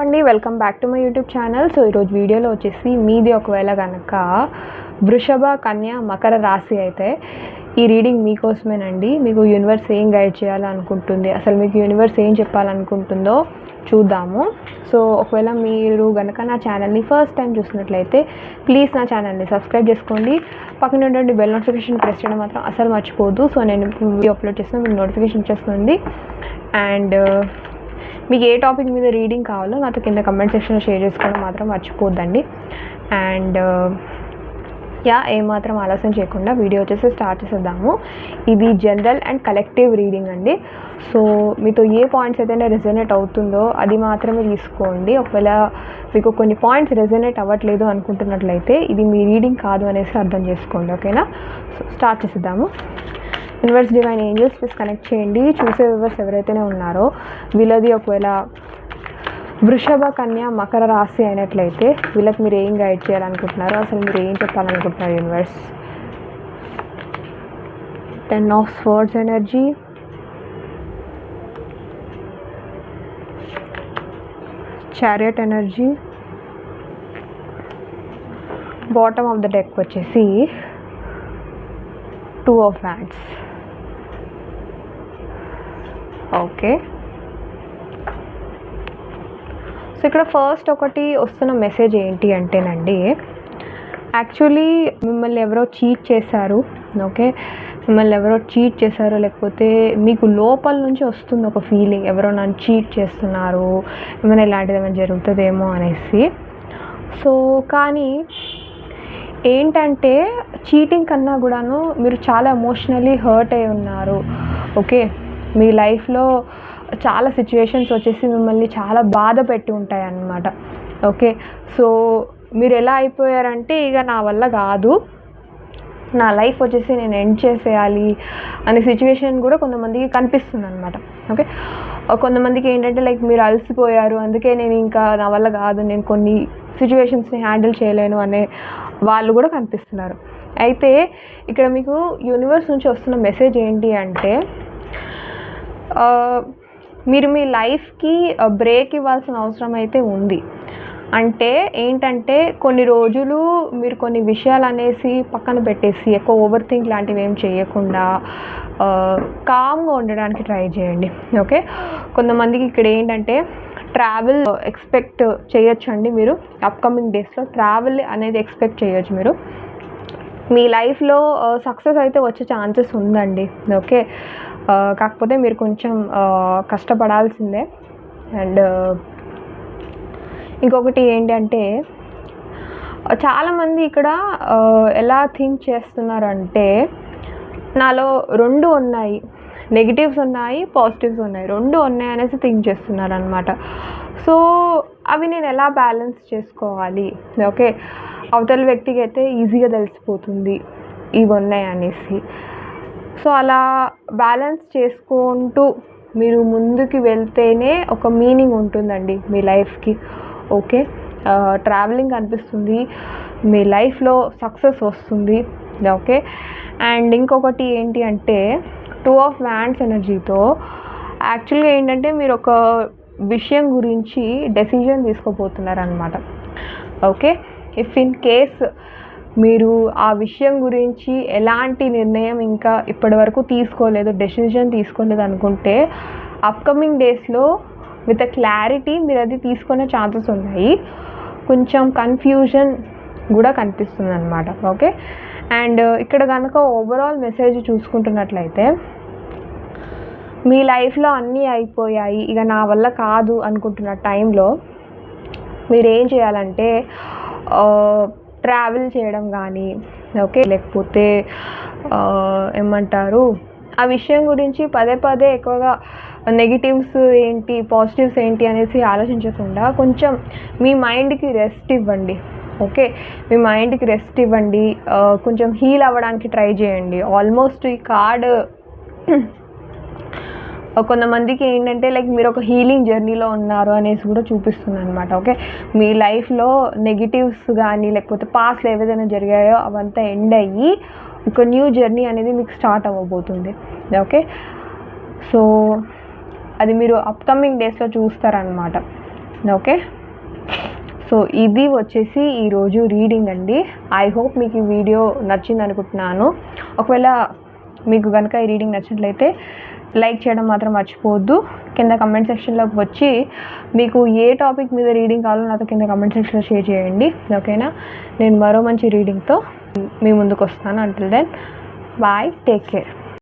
అండి, welcome back to my YouTube channel. So ఈరోజు వీడియోలో వచ్చేసి మీది ఒకవేళ కనుక వృషభ, కన్య, మకర రాశి అయితే ఈ రీడింగ్ మీకోసమేనండి. మీకు యూనివర్స్ ఏం గైడ్ చేయాలనుకుంటుంది, అసలు మీకు యూనివర్స్ ఏం చెప్పాలనుకుంటుందో చూద్దాము. సో ఒకవేళ మీరు కనుక నా ఛానల్ని ఫస్ట్ టైం చూసినట్లయితే ప్లీజ్ నా ఛానల్ని సబ్స్క్రైబ్ చేసుకోండి. పక్కన ఉన్నటువంటి బెల్ నోటిఫికేషన్ ప్రెస్ చేయడం మాత్రం అసలు మర్చిపోద్దు. సో నేను వీడియో అప్లోడ్ చేసిన మీకు నోటిఫికేషన్ వచ్చేస్తుంది. అండ్ మీకు ఏ టాపిక్ మీద రీడింగ్ కావాలో నాతో కింద కమెంట్ సెక్షన్లో షేర్ చేసుకోవడం మాత్రం మర్చిపోద్దండి. అండ్ ఏమాత్రం ఆలస్యం చేయకుండా వీడియో వచ్చేసి స్టార్ట్ చేసేద్దాము. ఇది జనరల్ అండ్ కలెక్టివ్ రీడింగ్ అండి. సో మీతో ఏ పాయింట్స్ అయితే రెజొనేట్ అవుతుందో అది మాత్రమే తీసుకోండి. ఒకవేళ మీకు కొన్ని పాయింట్స్ రెజొనేట్ అవ్వట్లేదు అనుకుంటున్నట్లయితే ఇది మీ రీడింగ్ కాదు అనేసి అర్థం చేసుకోండి, ఓకేనా? సో స్టార్ట్ చేసేద్దాము. Universe, divine angels please connect చేయండి. చూసే వ్యూవర్స్ ఎవరైతేనే ఉన్నారో వీళ్ళది ఒకవేళ వృషభ, కన్య, మకర రాశి అయినట్లయితే వీళ్ళకి మీరు ఏం గైడ్ చేయాలనుకుంటున్నారో, అసలు మీరు ఏం చెప్పాలనుకుంటున్నారు universe? 10 of Swords energy, chariot energy, bottom of the deck వచ్చేసి 2 of Wands. ఓకే, సో ఇక్కడ ఫస్ట్ ఒకటి వస్తున్న మెసేజ్ ఏంటి అంటేనండి, యాక్చువల్లీ మిమ్మల్ని ఎవరో చీట్ చేశారు. ఓకే, మిమ్మల్ని ఎవరో చీట్ చేశారు, లేకపోతే మీకు లోపల నుంచి వస్తుంది ఒక ఫీలింగ్, ఎవరో నన్ను చీట్ చేస్తున్నారు, ఏమైనా ఇలాంటిది ఏమైనా జరుగుతుందేమో అనేసి. సో కానీ ఏంటంటే చీటింగ్ కన్నా కూడాను మీరు చాలా ఎమోషనలీ హర్ట్ అయి ఉన్నారు. ఓకే, మీ లైఫ్లో చాలా సిచ్యువేషన్స్ వచ్చేసి మిమ్మల్ని చాలా బాధ పెట్టి ఉంటాయి అన్నమాట. ఓకే, సో మీరు ఎలా అయిపోయారంటే ఇక నా వల్ల కాదు, నా లైఫ్ వచ్చేసి నేను ఎండ్ చేసేయాలి అనే సిచ్యువేషన్ కూడా కొంతమందికి కనిపిస్తుంది అనమాట. ఓకే, కొంతమందికి ఏంటంటే లైక్ మీరు అలసిపోయారు, అందుకే నేను ఇంకా నా వల్ల కాదు, నేను కొన్ని సిచ్యువేషన్స్ని హ్యాండిల్ చేయలేను అనే వాళ్ళు కూడా కనిపిస్తున్నారు. అయితే ఇక్కడ మీకు యూనివర్స్ నుంచి వస్తున్న మెసేజ్ ఏంటి అంటే, మీరు మీ లైఫ్కి బ్రేక్ ఇవ్వాల్సిన అవసరం అయితే ఉంది. అంటే ఏంటంటే కొన్ని రోజులు మీరు కొన్ని విషయాలు అనేసి పక్కన పెట్టేసి ఎక్కువ ఓవర్ థింక్ లాంటివి ఏం చేయకుండా కామ్గా ఉండడానికి ట్రై చేయండి. ఓకే, కొంతమందికి ఇక్కడ ఏంటంటే ట్రావెల్ ఎక్స్పెక్ట్ చేయొచ్చండి. మీరు అప్కమింగ్ డేస్లో ట్రావెల్ అనేది ఎక్స్పెక్ట్ చేయొచ్చు. మీరు మీ లైఫ్లో సక్సెస్ అయితే వచ్చే ఛాన్సెస్ ఉందండి. ఓకే, కాకపోతే మీరు కొంచెం కష్టపడాల్సిందే. అండ్ ఇంకొకటి ఏంటంటే చాలామంది ఇక్కడ ఎలా థింక్ చేస్తున్నారంటే, నాలో రెండు ఉన్నాయి, నెగిటివ్స్ ఉన్నాయి, పాజిటివ్స్ ఉన్నాయి, రెండు ఉన్నాయి అనేసి థింక్ చేస్తున్నారు అనమాట. సో అవి నేను ఎలా బ్యాలెన్స్ చేసుకోవాలి? ఓకే, అవతల వ్యక్తికి అయితే ఈజీగా తెలిసిపోతుంది ఇవి ఉన్నాయి అనేసి. సో అలా బ్యాలెన్స్ చేసుకుంటూ మీరు ముందుకు వెళ్తేనే ఒక మీనింగ్ ఉంటుందండి మీ లైఫ్కి. ఓకే, ట్రావెలింగ్ అనిపిస్తుంది, మీ లైఫ్లో సక్సెస్ వస్తుంది. ఓకే, అండ్ ఇంకొకటి ఏంటి అంటే 2 of Wands ఎనర్జీతో యాక్చువల్గా ఏంటంటే మీరు ఒక విషయం గురించి డెసిజన్ తీసుకోబోతున్నారు అనమాట. ఓకే, ఇఫ్ ఇన్ కేస్ మీరు ఆ విషయం గురించి ఎలాంటి నిర్ణయం ఇంకా ఇప్పటి వరకు తీసుకోలేదు, డెసిజన్ తీసుకోలేదు అనుకుంటే అప్కమింగ్ డేస్లో విత్ క్లారిటీ మీరు అది తీసుకునే ఛాన్సెస్ ఉన్నాయి. కొంచెం కన్ఫ్యూజన్ కూడా కనిపిస్తుంది అనమాట. ఓకే, అండ్ ఇక్కడ కనుక ఓవరాల్ మెసేజ్ చూసుకుంటున్నట్లయితే మీ లైఫ్లో అన్నీ అయిపోయాయి, ఇక నా వల్ల కాదు అనుకుంటున్న టైంలో మీరు ఏం చేయాలంటే ట్రావెల్ చేయడం కానీ, ఓకే, లేకపోతే ఏమంటారు ఆ విషయం గురించి పదే పదే ఎక్కువగా నెగిటివ్స్ ఏంటి పాజిటివ్స్ ఏంటి అనేసి ఆలోచించకుండా కొంచెం మీ మైండ్కి రెస్ట్ ఇవ్వండి. ఓకే, మీ మైండ్కి రెస్ట్ ఇవ్వండి, కొంచెం హీల్ అవ్వడానికి ట్రై చేయండి. ఆల్మోస్ట్ ఈ కార్డ్ కొంతమందికి ఏంటంటే లైక్ మీరు ఒక హీలింగ్ జర్నీలో ఉన్నారు అనేసి కూడా చూపిస్తుంది అనమాట. ఓకే, మీ లైఫ్లో నెగిటివ్స్ కానీ లేకపోతే పాస్ట్లో ఏవైనా జరిగాయో అవంతా ఎండ్ అయ్యి ఒక న్యూ జర్నీ అనేది మీకు స్టార్ట్ అవ్వబోతుంది. ఓకే, సో అది మీరు అప్కమింగ్ డేస్లో చూస్తారనమాట. ఓకే. సో ఇది వచ్చేసి ఈరోజు రీడింగ్ అండి. ఐ హోప్ మీకు ఈ వీడియో నచ్చింది అనుకుంటున్నాను. ఒకవేళ మీకు కనుక ఈ రీడింగ్ నచ్చినట్లయితే లైక్ చేయడం మాత్రం మర్చిపోవద్దు. కింద కమెంట్ సెక్షన్లోకి వచ్చి మీకు ఏ టాపిక్ మీద రీడింగ్ కావాలో నాతో కింద కమెంట్ సెక్షన్లో షేర్ చేయండి. ఓకేనా? నేను మరో మంచి రీడింగ్తో మీ ముందుకు వస్తాను. Until then bye, take care.